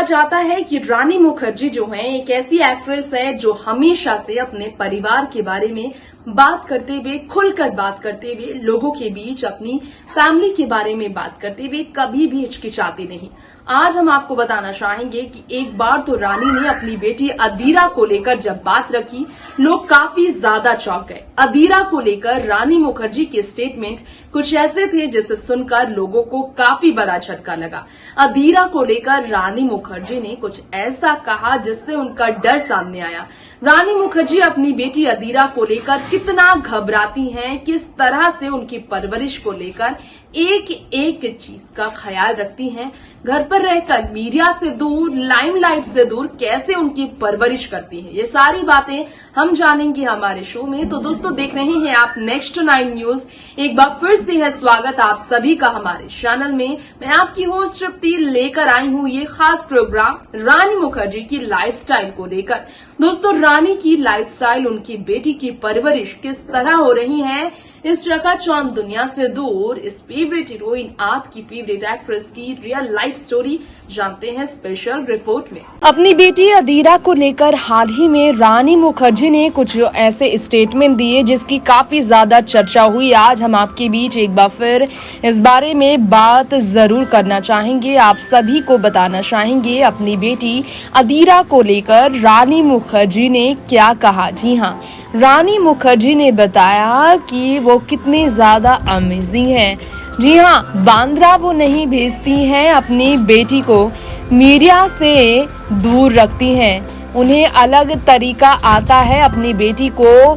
जाता है कि रानी मुखर्जी जो है एक ऐसी एक्ट्रेस है जो हमेशा से अपने परिवार के बारे में बात करते हुए, खुलकर बात करते हुए, लोगों के बीच अपनी फैमिली के बारे में बात करते हुए कभी भी हिचकिचाती नहीं। आज हम आपको बताना चाहेंगे कि एक बार तो रानी ने अपनी बेटी अदीरा को लेकर जब बात रखी, लोग काफी ज्यादा चौंक गए। अदीरा को लेकर रानी मुखर्जी के स्टेटमेंट कुछ ऐसे थे जिसे सुनकर लोगों को काफी बड़ा झटका लगा। अदीरा को लेकर रानी मुखर्जी ने कुछ ऐसा कहा जिससे उनका डर सामने आया। रानी मुखर्जी अपनी बेटी अदीरा को लेकर कितना घबराती हैं, किस तरह से उनकी परवरिश को लेकर एक एक चीज का ख्याल रखती हैं, घर पर रहकर मीडिया से दूर, लाइमलाइट से दूर कैसे उनकी परवरिश करती हैं, ये सारी बातें हम जानेंगे हमारे शो में। तो दोस्तों, देख रहे हैं आप नेक्स्ट 9 न्यूज। एक बार फिर से है स्वागत आप सभी का हमारे चैनल में। मैं आपकी होस्ट तृप्ति लेकर आई हूँ ये खास प्रोग्राम रानी मुखर्जी की लाइफस्टाइल को लेकर। दोस्तों, रानी की लाइफस्टाइल, उनकी बेटी की परवरिश किस तरह हो रही है, इस चकाचौंध दुनिया से दूर इस फेवरेट हीरोइन, आपकी फेवरेट एक्ट्रेस की रियल लाइफ स्टोरी जानते हैं स्पेशल रिपोर्ट में। अपनी बेटी अदीरा को लेकर हाल ही में रानी मुखर्जी ने कुछ ऐसे स्टेटमेंट दिए जिसकी काफी ज्यादा चर्चा हुई। आज हम आपके बीच एक बार फिर इस बारे में बात जरूर करना चाहेंगे, आप सभी को बताना चाहेंगे अपनी बेटी अदीरा को लेकर रानी मुखर्जी ने क्या कहा। जी हाँ, रानी मुखर्जी ने बताया कि वो कितनी ज्यादा अमेजिंग है। जी हाँ, बांद्रा वो नहीं भेजती हैं, अपनी बेटी को मीडिया से दूर रखती हैं। उन्हें अलग तरीका आता है अपनी बेटी को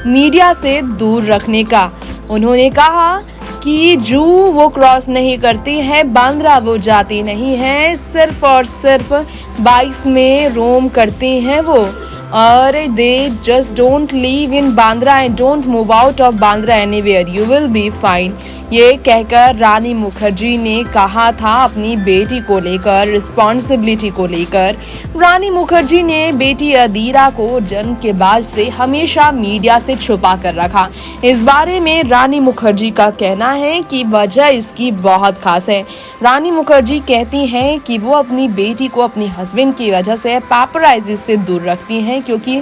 मीडिया से दूर रखने का। उन्होंने कहा कि जू वो क्रॉस नहीं करती है, बांद्रा वो जाती नहीं है, सिर्फ और सिर्फ बाइक्स में रोम करती हैं वो, और they just don't live in Bandra and don't move out of Bandra anywhere, you will be fine. ये कहकर रानी मुखर्जी ने कहा था अपनी बेटी को लेकर, रिस्पॉन्सिबिलिटी को लेकर। रानी मुखर्जी ने बेटी अदीरा को जन्म के बाद से हमेशा मीडिया से छुपा कर रखा। इस बारे में रानी मुखर्जी का कहना है कि वजह इसकी बहुत खास है। रानी मुखर्जी कहती हैं कि वो अपनी बेटी को अपनी हस्बैंड की वजह से पैपराइजी से दूर रखती हैं, क्योंकि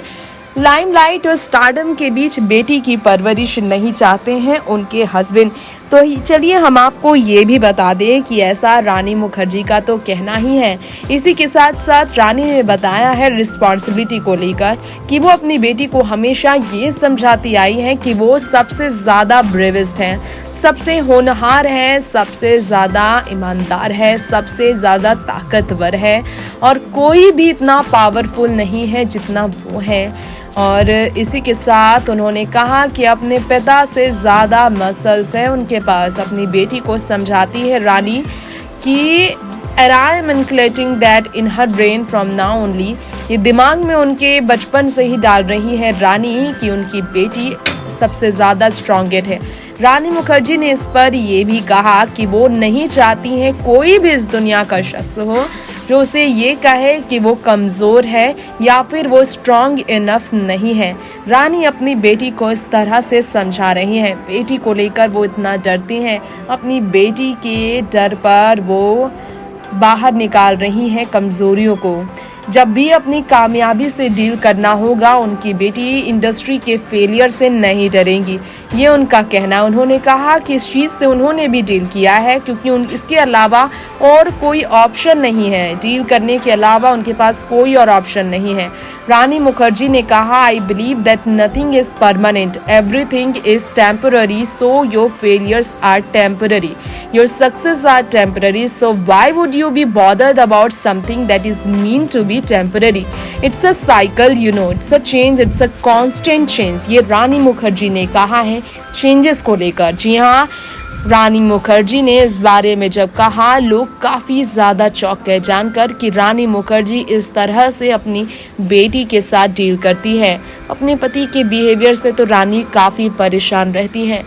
लाइमलाइट और स्टारडम के बीच बेटी की परवरिश नहीं चाहते हैं उनके हस्बैंड। तो चलिए हम आपको ये भी बता दें कि ऐसा रानी मुखर्जी का तो कहना ही है। इसी के साथ साथ रानी ने बताया है रिस्पॉन्सिबिलिटी को लेकर कि वो अपनी बेटी को हमेशा ये समझाती आई है कि वो सबसे ज़्यादा ब्रेवेस्ट है, सबसे होनहार है, सबसे ज़्यादा ईमानदार है, सबसे ज़्यादा ताकतवर है, और कोई भी इतना पावरफुल नहीं है जितना वो है। और इसी के साथ उन्होंने कहा कि अपने पिता से ज़्यादा मसल्स हैं उनके पास। अपनी बेटी को समझाती है रानी कि I am inculcating that in her brain from now only. ये दिमाग में उनके बचपन से ही डाल रही है रानी कि उनकी बेटी सबसे ज़्यादा स्ट्रॉन्गेस्ट है। रानी मुखर्जी ने इस पर यह भी कहा कि वो नहीं चाहती हैं कोई भी इस दुनिया का शख्स हो जो उसे ये कहे कि वो कमज़ोर है या फिर वो स्ट्रॉन्ग इनफ नहीं है। रानी अपनी बेटी को इस तरह से समझा रही हैं। बेटी को लेकर वो इतना डरती हैं, अपनी बेटी के डर पर वो बाहर निकाल रही हैं कमज़ोरियों को। जब भी अपनी कामयाबी से डील करना होगा, उनकी बेटी इंडस्ट्री के फेलियर से नहीं डरेंगी, ये उनका कहना। उन्होंने कहा कि इस चीज़ से उन्होंने भी डील किया है, क्योंकि इसके अलावा और कोई ऑप्शन नहीं है, डील करने के अलावा उनके पास कोई और ऑप्शन नहीं है। रानी मुखर्जी ने कहा, I believe that nothing is permanent, everything is temporary, so your failures are temporary, your success are temporary, so why would you be bothered about something that is mean to be temporary. It's a cycle, you know, it's a change, it's a constant change. ये रानी मुखर्जी ने कहा है changes को लेकर। जी हाँ, रानी मुखर्जी ने इस बारे में जब कहा, लोग काफ़ी ज़्यादा चौंक गए जानकर कि रानी मुखर्जी इस तरह से अपनी बेटी के साथ डील करती है। अपने पति के बिहेवियर से तो रानी काफ़ी परेशान रहती हैं।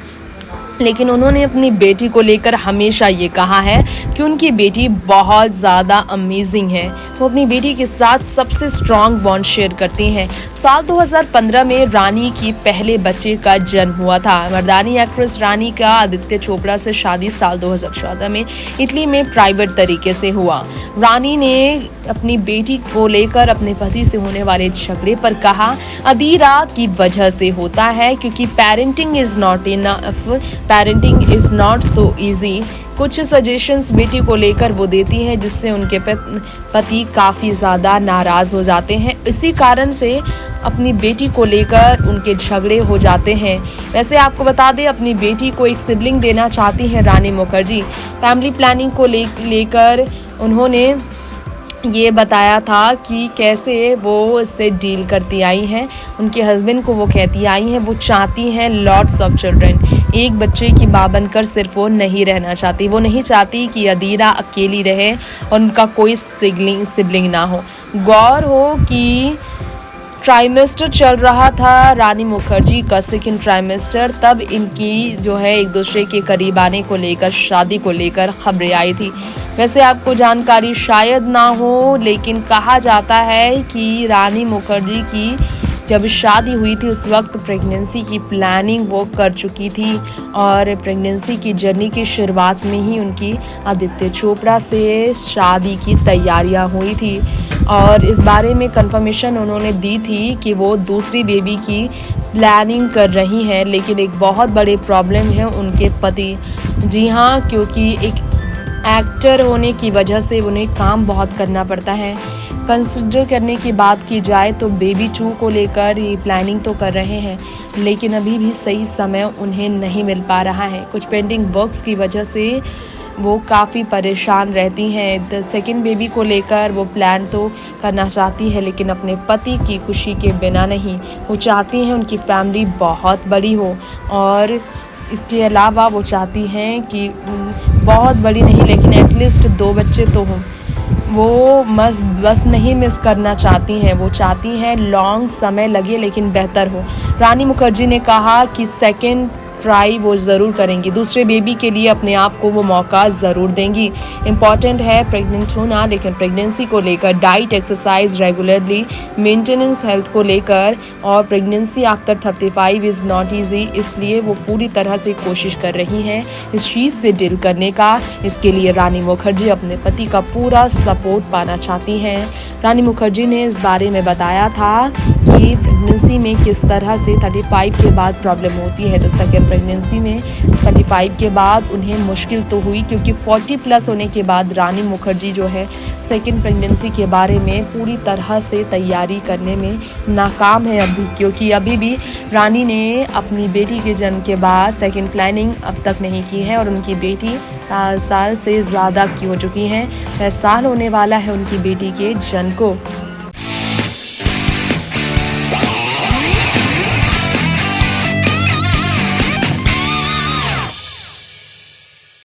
लेकिन उन्होंने अपनी बेटी को लेकर हमेशा ये कहा है कि उनकी बेटी बहुत ज़्यादा अमेजिंग है। वो अपनी बेटी के साथ सबसे स्ट्रॉन्ग बॉन्ड शेयर करती हैं। साल 2015 में रानी की पहले बच्चे का जन्म हुआ था। मर्दानी एक्ट्रेस रानी का आदित्य चोपड़ा से शादी साल 2014 में इटली में प्राइवेट तरीके से हुआ। रानी ने अपनी बेटी को लेकर अपने पति से होने वाले झगड़े पर कहा, अदीरा की वजह से होता है क्योंकि parenting is not enough, parenting is not so easy. कुछ सजेशंस बेटी को लेकर वो देती हैं जिससे उनके पति काफ़ी ज़्यादा नाराज़ हो जाते हैं। इसी कारण से अपनी बेटी को लेकर उनके झगड़े हो जाते हैं। वैसे आपको बता दें, अपनी बेटी को एक सिबलिंग देना चाहती हैं रानी मुखर्जी। फैमिली प्लानिंग को लेकर उन्होंने ये बताया था कि कैसे वो इससे डील करती आई हैं। उनके हस्बैंड को वो कहती आई हैं वो चाहती हैं लॉट्स ऑफ चिल्ड्रन, एक बच्चे की मां बनकर सिर्फ वो नहीं रहना चाहती। वो नहीं चाहती कि अदीरा अकेली रहे और उनका कोई सिबलिंग ना हो। गौर हो कि ट्राइमेस्टर चल रहा था रानी मुखर्जी का, सेकेंड ट्राइमेस्टर, तब इनकी जो है एक दूसरे के करीब आने को लेकर, शादी को लेकर खबरें आई थी। वैसे आपको जानकारी शायद ना हो, लेकिन कहा जाता है कि रानी मुखर्जी की जब शादी हुई थी उस वक्त प्रेगनेंसी की प्लानिंग वो कर चुकी थी और प्रेगनेंसी की जर्नी की शुरुआत में ही उनकी आदित्य चोपड़ा से शादी की तैयारियां हुई थी और इस बारे में कंफर्मेशन उन्होंने दी थी कि वो दूसरी बेबी की प्लानिंग कर रही हैं। लेकिन एक बहुत बड़े प्रॉब्लम है उनके पति। जी हाँ, क्योंकि एक एक्टर होने की वजह से उन्हें काम बहुत करना पड़ता है। कंसिडर करने की बात की जाए तो बेबी 2 को लेकर ये प्लानिंग तो कर रहे हैं, लेकिन अभी भी सही समय उन्हें नहीं मिल पा रहा है। कुछ पेंडिंग वर्क्स की वजह से वो काफ़ी परेशान रहती हैं। सेकेंड बेबी को लेकर वो प्लान तो करना चाहती है, लेकिन अपने पति की खुशी के बिना नहीं। वो चाहती हैं उनकी फैमिली बहुत बड़ी हो और इसके अलावा वो चाहती हैं कि बहुत बड़ी नहीं, लेकिन एटलीस्ट 2 बच्चे तो हों। वो बस नहीं मिस करना चाहती हैं, वो चाहती हैं लॉन्ग समय लगे लेकिन बेहतर हो। रानी मुखर्जी ने कहा कि सेकेंड ट्राई वो ज़रूर करेंगी, दूसरे बेबी के लिए अपने आप को वो मौका ज़रूर देंगी। इम्पॉर्टेंट है प्रेग्नेंट होना, लेकिन प्रेगनेंसी को लेकर diet, exercise regularly, maintenance health को लेकर, और pregnancy after 35 is not easy, इसलिए वो पूरी तरह से कोशिश कर रही हैं इस चीज़ से डील करने का। इसके लिए रानी मुखर्जी अपने पति का पूरा सपोर्ट पाना चाहती हैं। रानी मुखर्जी ने इस बारे में बताया था कि प्रेगनेंसी में किस तरह से 35 के बाद प्रॉब्लम होती है। तो सेकेंड प्रेगनेंसी में 35 के बाद उन्हें मुश्किल तो हुई, क्योंकि 40 प्लस होने के बाद रानी मुखर्जी जो है सेकेंड प्रेगनेंसी के बारे में पूरी तरह से तैयारी करने में नाकाम है अभी, क्योंकि अभी भी रानी ने अपनी बेटी के जन्म के बाद सेकेंड प्लानिंग अब तक नहीं की है और उनकी बेटी साल से ज़्यादा की हो चुकी हैं। 6 साल होने वाला है उनकी बेटी के जन्म को।